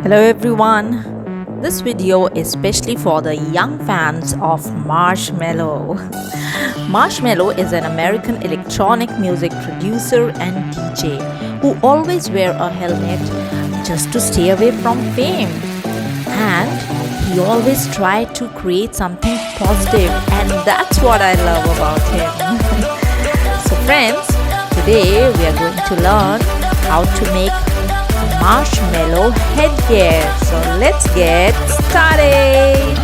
Hello everyone. This video is especially for the young fans of Marshmello. Marshmello is an American electronic music producer and DJ who always wear a helmet just to stay away from fame. And he always tried to create something positive, and that's what I love about him. So friends, today we are going to learn how to make marshmallow headgear. So let's get started.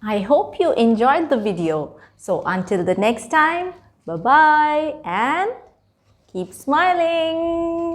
I hope you enjoyed the video. So until the next time, bye-bye and keep smiling.